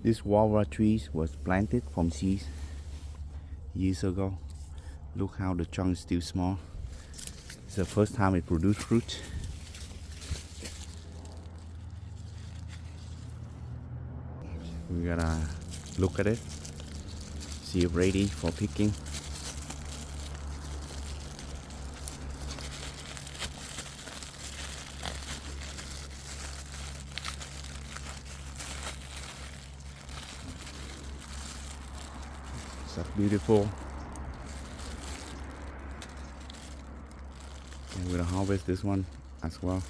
This guava trees was planted from seeds years ago. Look how the trunk is still small. It's the first time it produced fruit. We gotta look at it, see it ready for picking. It's beautiful. And we're gonna harvest this one as well.